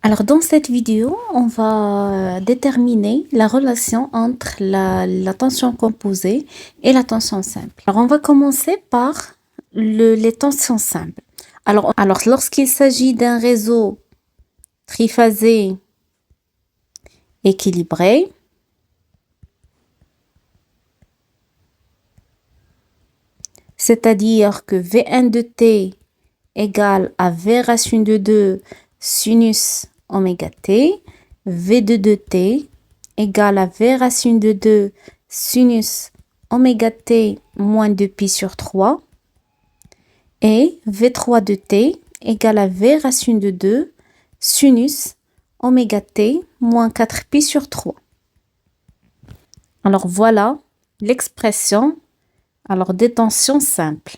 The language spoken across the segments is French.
Alors, dans cette vidéo, on va déterminer la relation entre la tension composée et la tension simple. Alors, on va commencer par les tensions simples. Alors lorsqu'il s'agit d'un réseau triphasé équilibré, c'est-à-dire que V1 de t égale à V racine de 2 sinus oméga t, V2 de t égale à V racine de 2 sinus oméga t moins 2 pi sur 3 et V3 de t égale à V racine de 2 sinus oméga t moins 4 pi sur 3. Alors voilà l'expression des tensions simples.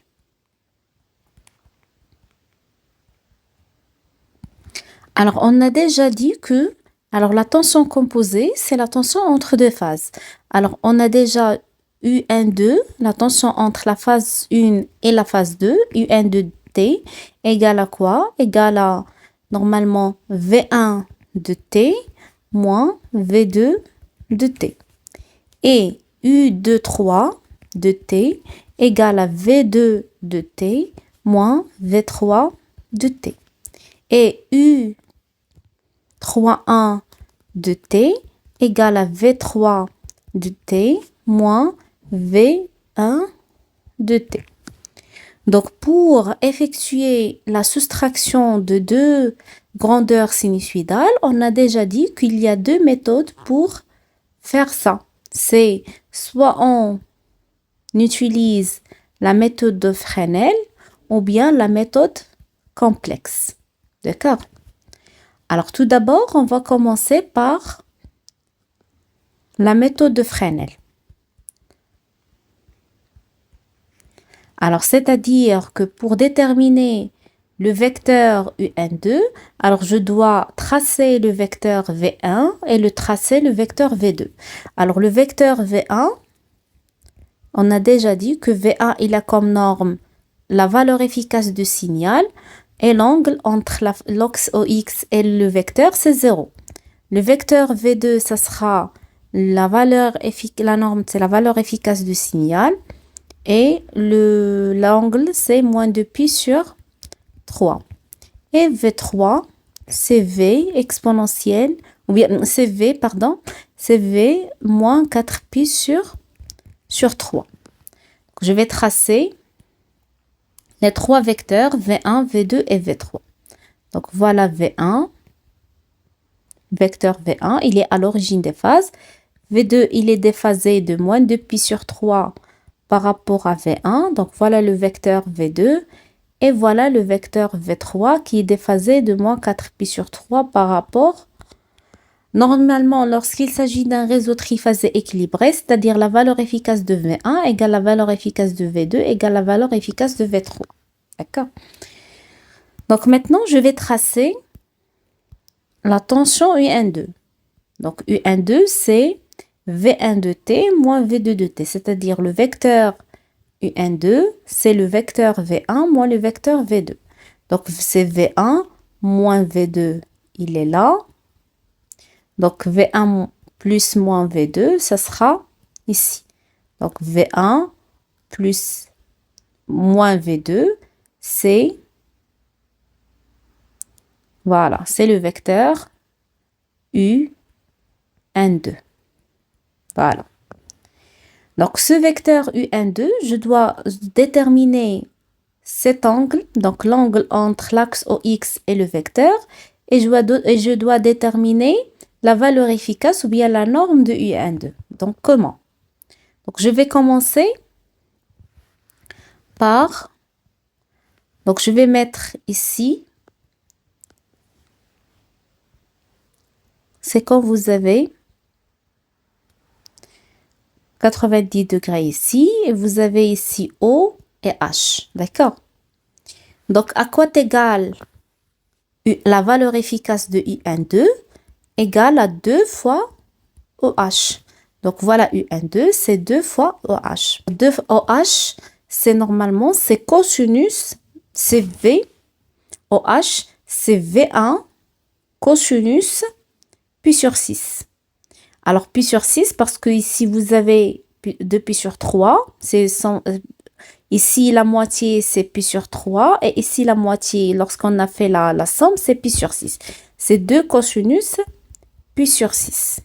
Alors, on a déjà dit que la tension composée, c'est la tension entre deux phases. Alors, on a déjà UN2, la tension entre la phase 1 et la phase 2, UN de T, égale à quoi? Égale à, normalement, V1 de T moins V2 de T. Et U23 de T égale à V2 de T moins V3 de T. Et U31 de T égale à V3 de T moins V1 de T. Donc, pour effectuer la soustraction de deux grandeurs sinusoïdales, on a déjà dit qu'il y a deux méthodes pour faire ça. C'est soit on utilise la méthode de Fresnel ou bien la méthode complexe. D'accord? Alors, tout d'abord, on va commencer par la méthode de Fresnel. Alors, c'est-à-dire que pour déterminer le vecteur UN2, alors je dois tracer le vecteur V1 et tracer le vecteur V2. Alors, le vecteur V1, on a déjà dit que V1, il a comme norme la valeur efficace du signal et l'angle entre l'axe OX et le vecteur, c'est 0. Le vecteur V2, ça sera la norme, c'est la valeur efficace du signal. Et l'angle, c'est moins 2 pi sur 3. Et V3, c'est V exponentielle, ou bien c'est V, pardon, c'est V moins 4 pi sur 3. Je vais tracer les trois vecteurs V1, V2 et V3. Donc voilà V1, vecteur V1, il est à l'origine des phases. V2, il est déphasé de moins 2 pi sur 3 par rapport à V1. Donc voilà le vecteur V2. Et voilà le vecteur V3 qui est déphasé de moins 4 pi sur 3 par rapport. Normalement, lorsqu'il s'agit d'un réseau triphasé équilibré, c'est-à-dire la valeur efficace de V1 égale la valeur efficace de V2 égale la valeur efficace de V3. D'accord? Donc maintenant, je vais tracer la tension UN2. Donc UN2, c'est V1 de T moins V2 de T, c'est-à-dire le vecteur UN2, c'est le vecteur V1 moins le vecteur V2. Donc c'est V1 moins V2, il est là. Donc V1 plus moins V2, ça sera ici. Donc V1 plus moins V2, c'est voilà, c'est le vecteur UN2. Voilà. Donc, ce vecteur UN2, je dois déterminer cet angle, donc l'angle entre l'axe OX et le vecteur, et je dois déterminer la valeur efficace ou bien la norme de UN2. Donc, comment? Donc, je vais commencer par... Donc, je vais mettre ici... C'est quand vous avez 90 degrés ici, et vous avez ici O et H, d'accord? Donc, à quoi égale la valeur efficace de UN2 égale à 2 fois OH. Donc, voilà UN2, c'est 2 fois OH. 2 OH, c'est normalement, c'est cosinus, c'est V. OH, c'est V1 cosinus pi sur 6. Alors, pi sur 6, parce que ici, vous avez 2 pi sur 3. Ici, la moitié, c'est pi sur 3. Et ici, la moitié, lorsqu'on a fait la somme, c'est pi sur 6. C'est 2 cosinus pi sur 6.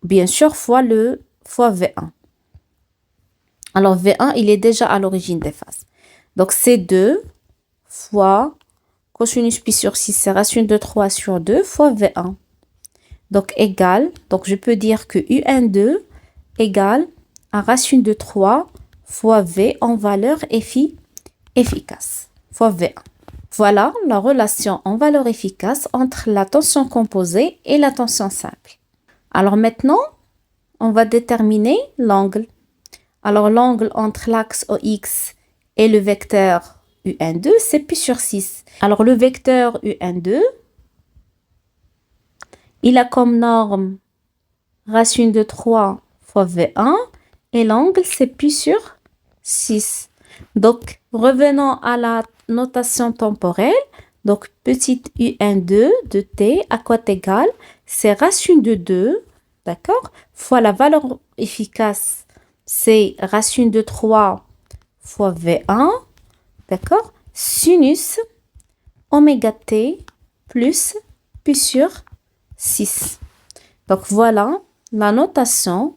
Bien sûr, fois V1. Alors, V1, il est déjà à l'origine des phases. Donc, c'est 2 fois cosinus pi sur 6, c'est racine de 3 sur 2 fois V1. Donc, égal, donc je peux dire que UN2 égale à racine de 3 fois V en valeur efficace, fois V1. Voilà la relation en valeur efficace entre la tension composée et la tension simple. Alors maintenant, on va déterminer l'angle. Alors, l'angle entre l'axe OX et le vecteur UN2, c'est pi sur 6. Alors, le vecteur UN2, il a comme norme racine de 3 fois V1 et l'angle, c'est pi sur 6. Donc, revenons à la notation temporelle. Donc, petite UN2 de T à quoi égale? C'est racine de 2, d'accord, fois la valeur efficace, c'est racine de 3 fois V1, d'accord, sinus oméga T plus pi sur 6. Donc, voilà la notation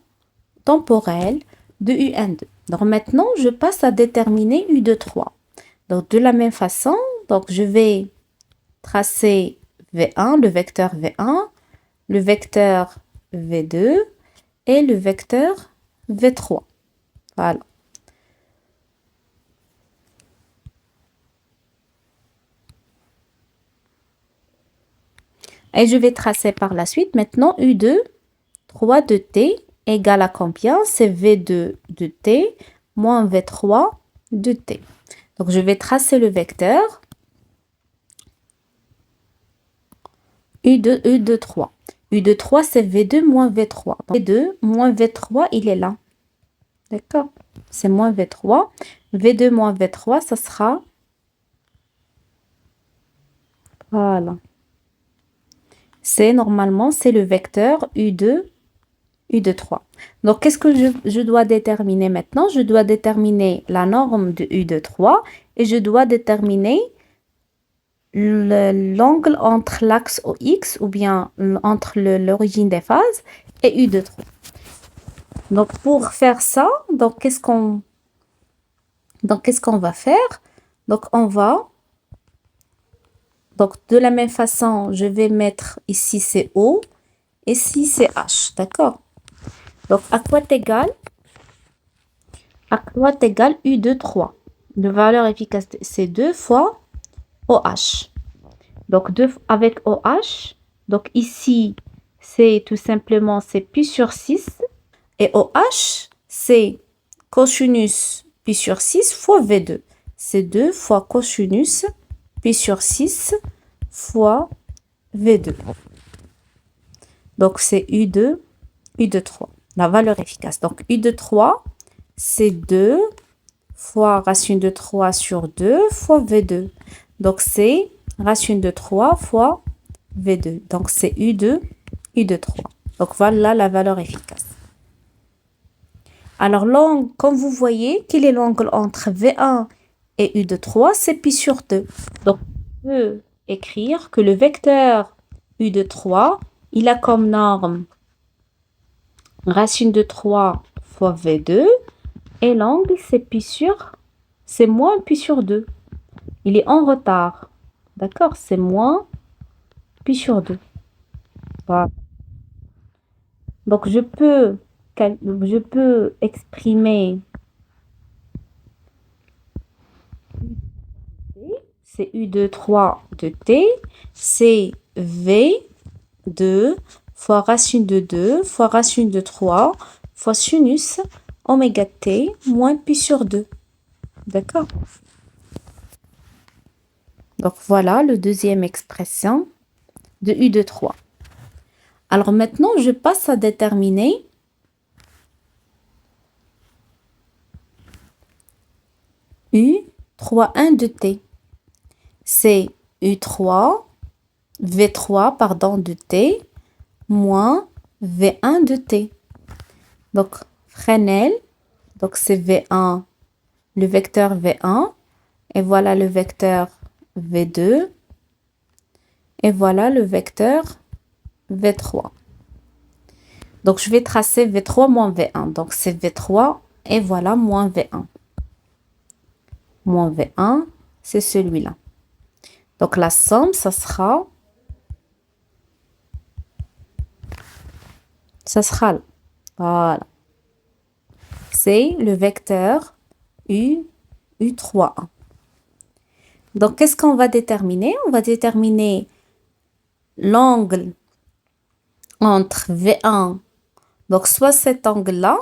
temporelle de UN2. Donc, maintenant, je passe à déterminer U de 3. Donc, de la même façon, donc je vais tracer V1, le vecteur V1, le vecteur V2 et le vecteur V3. Voilà. Et je vais tracer par la suite maintenant U2, 3 de T égale à combien? C'est V2 de T moins V3 de T. Donc, je vais tracer le vecteur U de 3. U de 3, c'est V2 moins V3. Donc, V2 moins V3, il est là. D'accord? C'est moins V3. V2 moins V3, ça sera... Voilà. Normalement, c'est le vecteur U2, U de 3. Donc, qu'est-ce que je dois déterminer maintenant? Je dois déterminer la norme de U de 3 et je dois déterminer l'angle entre l'axe OX ou bien entre l'origine des phases et U de 3. Donc, pour faire ça, donc qu'est-ce qu'on va faire? Donc, donc de la même façon, je vais mettre ici c'est O, ici c'est H, d'accord? Donc, à quoi égale U de 3? De valeur efficace, c'est 2 fois OH. Donc, 2 avec OH, donc ici, c'est tout simplement, c'est pi sur 6. Et OH, c'est cosinus pi sur 6 fois V2. C'est 2 fois cosinus pi sur 6 fois V2. Donc, c'est U de 3, la valeur efficace. Donc, U de 3, c'est 2 fois racine de 3 sur 2 fois V2. Donc, c'est racine de 3 fois V2. Donc, c'est U de 3. Donc, voilà la valeur efficace. Alors, l'angle, comme vous voyez, quel est l'angle entre V1 et U de 3? C'est pi sur 2. Donc, on peut écrire que le vecteur U de 3, il a comme norme racine de 3 fois V2. Et l'angle, c'est moins pi sur 2. Il est en retard. D'accord? C'est moins pi sur 2. Voilà. Donc, je peux exprimer, c'est U de 3 de T, c'est V2 fois racine de 2 fois racine de 3 fois sinus oméga T moins pi sur 2. D'accord? Donc, voilà le deuxième expression de U de 3. Alors maintenant, je passe à déterminer U 3,1 de T. C'est U3 V3, pardon, de T, moins V1 de T. Donc, Fresnel, donc c'est V1, le vecteur V1, et voilà le vecteur V2, et voilà le vecteur V3. Donc, je vais tracer V3 moins V1. Donc, c'est V3 et voilà moins V1. Moins V1, c'est celui-là. Donc, la somme, ça sera là. Voilà. C'est le vecteur U3A. Donc, qu'est-ce qu'on va déterminer? On va déterminer l'angle entre V1, donc soit cet angle-là,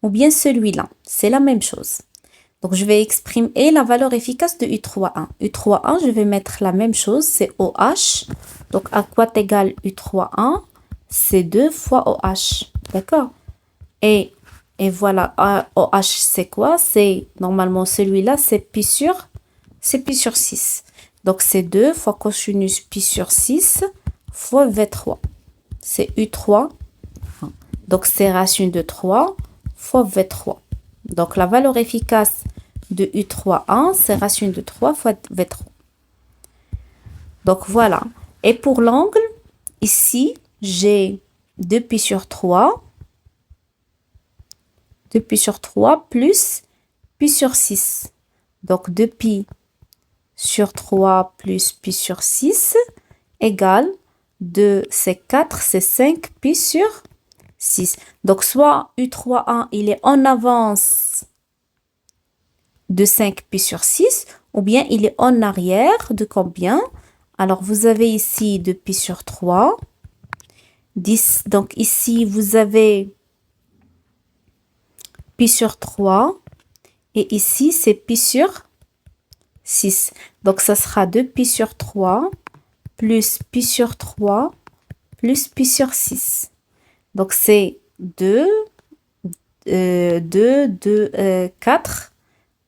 ou bien celui-là. C'est la même chose. Donc, je vais exprimer la valeur efficace de U3A. U3A, je vais mettre la même chose, c'est OH. Donc, à quoi égale U3A? C'est 2 fois OH. D'accord? Et voilà, OH, c'est quoi? C'est normalement celui-là, c'est pi sur 6. Donc, c'est 2 fois cosinus pi sur 6 fois V3. C'est U3. Donc, c'est racine de 3 fois V3. Donc, la valeur efficace de U3A, c'est racine de 3 fois V3. Donc, voilà. Et pour l'angle, ici, j'ai 2 pi sur 3. 2 pi sur 3 plus pi sur 6. Donc, 2 pi sur 3 plus pi sur 6 égale 2, c'est 4, c'est 5 pi sur 6. Donc, soit U3A, il est en avance de 5 pi sur 6, ou bien il est en arrière de combien? Alors, vous avez ici 2 pi sur 3. 10. Donc, ici, vous avez pi sur 3. Et ici, c'est pi sur 6. Donc, ça sera 2 pi sur 3 plus pi sur 3 plus pi sur 6. Donc, c'est 2, 4,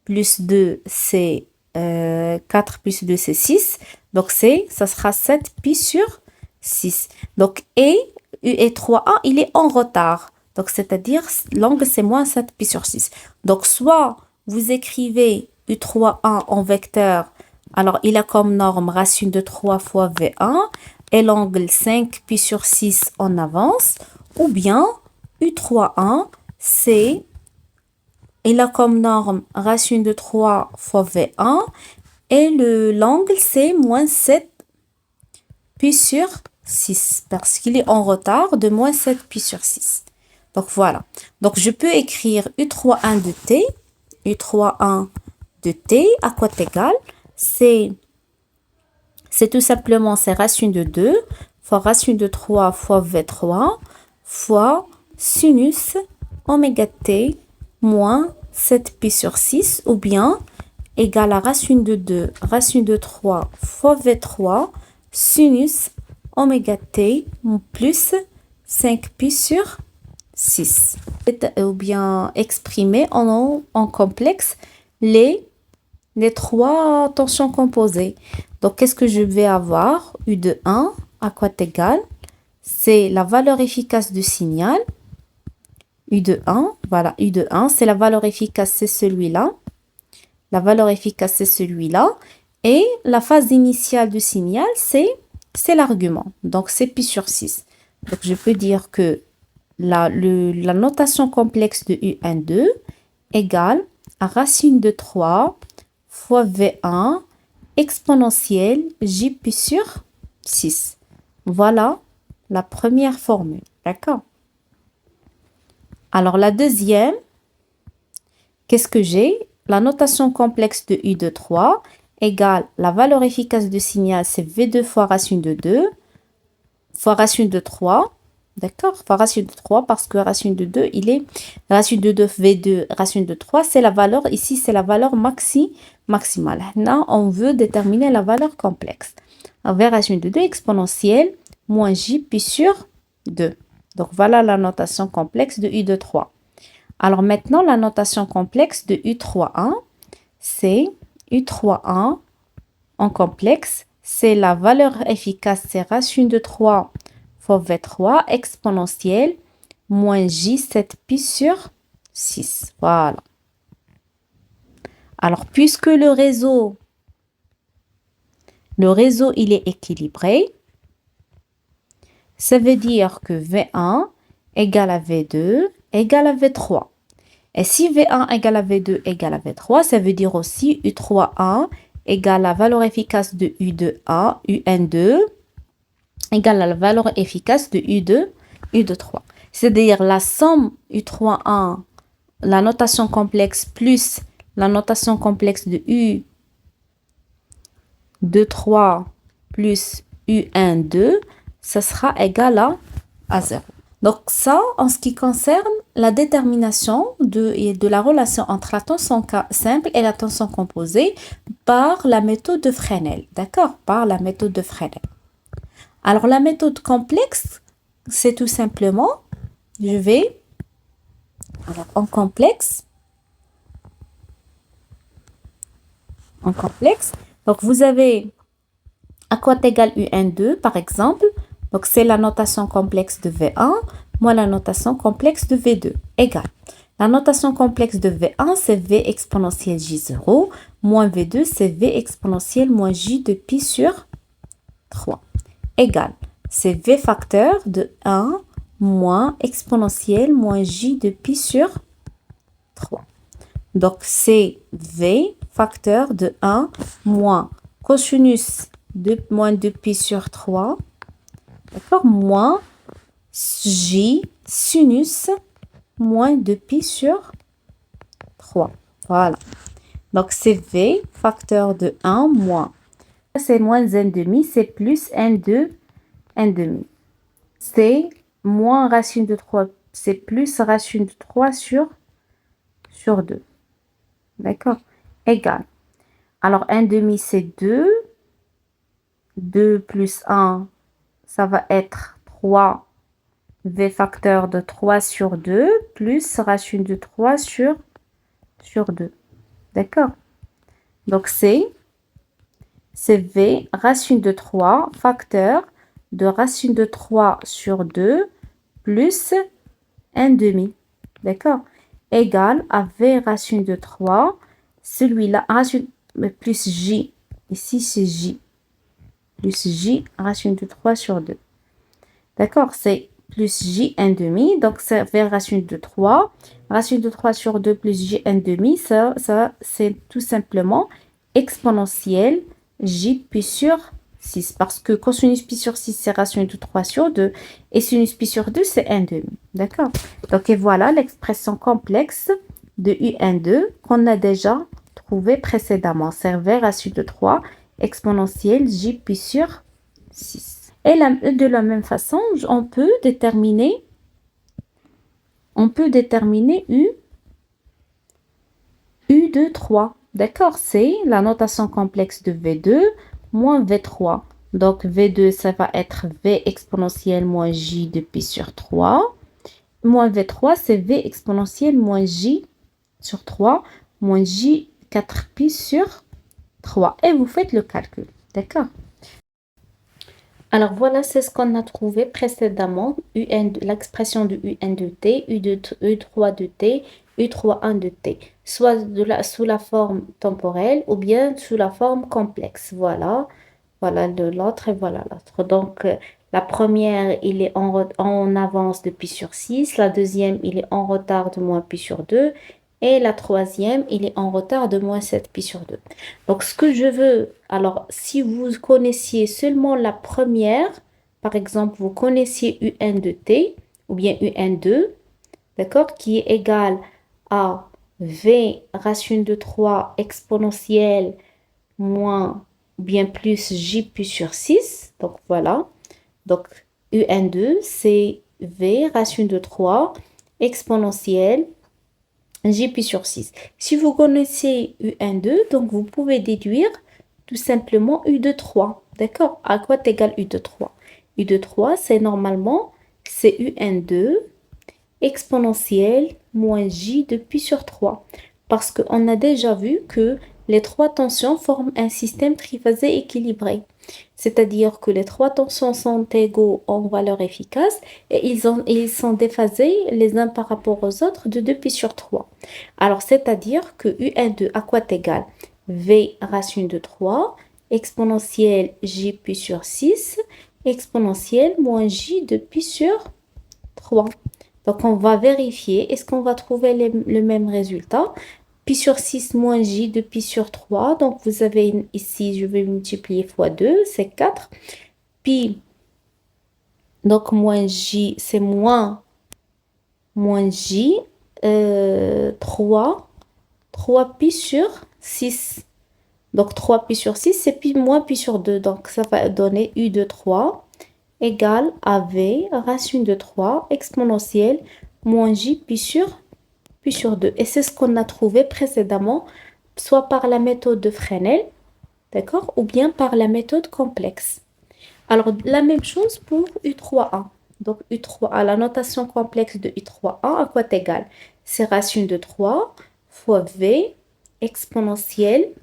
plus 2, c'est 4 plus 2, c'est 6. Donc, ça sera 7 pi sur 6. Donc, U3A, il est en retard. Donc, c'est-à-dire, l'angle, c'est moins 7 pi sur 6. Donc, soit vous écrivez U3A en vecteur, alors il a comme norme racine de 3 fois V1 et l'angle 5 pi sur 6 en avance, ou bien U3A, il a comme norme racine de 3 fois V1 et l'angle c'est moins 7 pi sur 6 parce qu'il est en retard de moins 7 pi sur 6. Donc voilà. Donc je peux écrire U3,1 de T. U3,1 de T à quoi égal? C'est tout simplement c'est racine de 2 fois racine de 3 fois V3 fois sinus oméga T moins 7 pi sur 6 ou bien égal à racine de 2 racine de 3 fois V3 sinus oméga T plus 5 pi sur 6. Ou bien exprimer en complexe les trois tensions composées. Donc, qu'est-ce que je vais avoir? U de 1 à quoi égal? C'est la valeur efficace du signal. U de 1, voilà, U de 1, c'est la valeur efficace, c'est celui-là. La valeur efficace, c'est celui-là. Et la phase initiale du signal, c'est l'argument. Donc, c'est pi sur 6. Donc, je peux dire que la notation complexe de U12 égale à racine de 3 fois V1 exponentielle J pi sur 6. Voilà la première formule. D'accord? Alors, la deuxième, qu'est-ce que j'ai? La notation complexe de U de 3 égale la valeur efficace du signal, c'est V2 fois racine de 2 fois racine de 3. D'accord? Fois racine de 3 parce que racine de 2, il est racine de 2 V2, racine de 3, c'est la valeur, ici, c'est la valeur maximale. Là, on veut déterminer la valeur complexe. Avec racine de 2 exponentielle moins J pi sur 2. Donc, voilà la notation complexe de U de 3. Alors, maintenant, la notation complexe de U3,1, c'est U3,1 en complexe, c'est la valeur efficace, c'est racine de 3 fois V3 exponentielle moins J7pi sur 6. Voilà. Alors, puisque le réseau, il est équilibré, ça veut dire que V1 égale à V2 égale à V3. Et si V1 égale à V2 égale à V3, ça veut dire aussi U3A égale à la valeur efficace de U2A, UN2 égale à la valeur efficace de U2, U23. C'est-à-dire la somme U3A, la notation complexe plus la notation complexe de U23 plus UN2, ça sera égal à 0. Donc ça, en ce qui concerne la détermination de la relation entre la tension simple et la tension composée par la méthode de Fresnel. D'accord? Par la méthode de Fresnel. Alors la méthode complexe, c'est tout simplement, je vais, alors en complexe, donc vous avez à quoi égale UN2 par exemple. Donc, c'est la notation complexe de V1 moins la notation complexe de V2 égale. La notation complexe de V1, c'est V exponentielle J0 moins V2, c'est V exponentielle moins J de pi sur 3 égale. C'est V facteur de 1 moins exponentielle moins J de pi sur 3. Donc, c'est V facteur de 1 moins cosinus de moins 2pi sur 3. D'accord, moins J sinus moins 2pi sur 3. Voilà. Donc, c'est V facteur de 1 moins. C'est moins n demi, c'est plus n2, n demi. C'est moins racine de 3, c'est plus racine de 3 sur 2. D'accord, égal. Alors, n demi, c'est 2. 2 plus 1, ça va être 3 V facteur de 3 sur 2 plus racine de 3 sur 2. D'accord? Donc, c'est V racine de 3 facteur de racine de 3 sur 2 plus 1 demi. D'accord? Égal à V racine de 3, celui-là, plus J. Ici, c'est J. Plus J racine de 3 sur 2. D'accord? C'est plus J 1 demi. Donc, c'est vers racine de 3. Racine de 3 sur 2 plus J 1 demi. Ça c'est tout simplement exponentielle J pi sur 6. Parce que cosinus pi sur 6, c'est racine de 3 sur 2. Et sinus pi sur 2, c'est 1 demi. D'accord? Donc, et voilà l'expression complexe de UN2 qu'on a déjà trouvée précédemment. C'est vers racine de 3 exponentielle J pi sur 6. Et de la même façon, on peut déterminer U de 3. D'accord? C'est la notation complexe de V2 moins V3. Donc, V2, ça va être V exponentielle moins J de pi sur 3. Moins V3, c'est V exponentielle moins J sur 3 moins J 4pi sur 3. Et vous faites le calcul. D'accord? Alors voilà, c'est ce qu'on a trouvé précédemment, l'expression de UN de t, U3 de t, U31 de t, soit sous la forme temporelle ou bien sous la forme complexe. Voilà, voilà l'autre et voilà l'autre. Donc, la première, il est en avance de pi sur 6, la deuxième, il est en retard de moins pi sur 2, et la troisième, il est en retard de moins 7 pi sur 2. Donc, ce que je veux, alors, si vous connaissiez seulement la première, par exemple, vous connaissiez UN de t, ou bien UN2, d'accord, qui est égal à V racine de 3 exponentielle moins, bien plus J pi sur 6. Donc, voilà. Donc, UN2, c'est V racine de 3 exponentielle J pi sur 6. Si vous connaissez UN2, donc vous pouvez déduire tout simplement U de 3. D'accord? À quoi égale U de 3? U de 3, c'est normalement, c'est UN2 exponentielle moins J de pi sur 3. Parce qu'on a déjà vu que les trois tensions forment un système triphasé équilibré. C'est-à-dire que les trois tensions sont égaux en valeur efficace et ils sont déphasés les uns par rapport aux autres de 2 pi sur 3. Alors, c'est-à-dire que UN2 à quoi égal V racine de 3 exponentielle J pi sur 6 exponentielle moins J de pi sur 3. Donc, on va vérifier, est-ce qu'on va trouver le même résultat? Pi sur 6 moins j de pi sur 3. Donc, vous avez ici, je vais multiplier fois 2, c'est 4. Pi, donc moins j, c'est moins j, 3 pi sur 6. Donc, 3 pi sur 6, c'est pi moins pi sur 2. Donc, ça va donner u de 3 égale à v racine de 3 exponentielle moins j pi sur 2. Et c'est ce qu'on a trouvé précédemment, soit par la méthode de Fresnel, d'accord, ou bien par la méthode complexe. Alors, la même chose pour U3A. Donc, U3A, la notation complexe de U3A, à quoi est égal? C'est racine de 3 fois V exponentielle,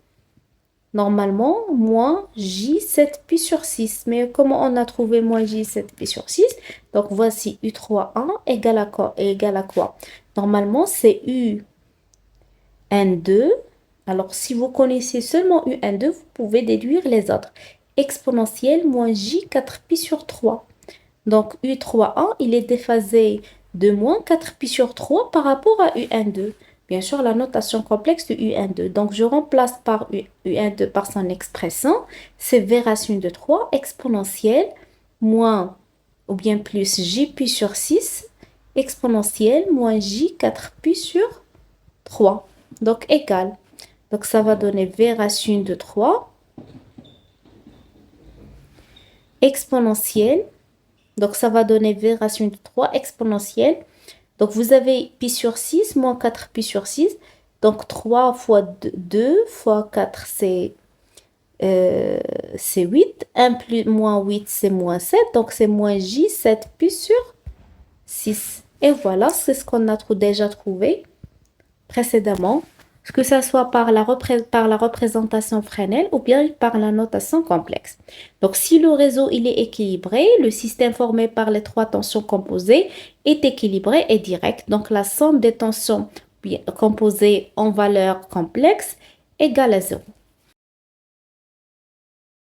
normalement, moins J 7 pi sur 6. Mais comment on a trouvé moins J 7 pi sur 6? Donc, voici U3A égale à quoi? Normalement, c'est UN2. Alors, si vous connaissez seulement UN2, vous pouvez déduire les autres. Exponentielle moins J 4 pi sur 3. Donc, U3A, il est déphasé de moins 4 pi sur 3 par rapport à UN2. Bien sûr, la notation complexe de UN2. Donc, je remplace par UN2 par son expression. C'est V racine de 3 exponentielle moins ou bien plus J pi sur 6 exponentielle moins J 4 pi sur 3. Donc, égal. Donc, ça va donner V racine de 3 exponentielle. Donc, ça va donner V racine de 3 exponentielle. Donc, vous avez pi sur 6 moins 4 pi sur 6. Donc, 3 fois 2 fois 4, c'est 8. 1 plus moins 8, c'est moins 7. Donc, c'est moins J 7 pi sur 6. Et voilà, c'est ce qu'on a déjà trouvé précédemment, que ce soit par la représentation Fresnel ou bien par la notation complexe. Donc, si le réseau il est équilibré, le système formé par les trois tensions composées est équilibré et direct. Donc, la somme des tensions composées en valeur complexe égale à 0.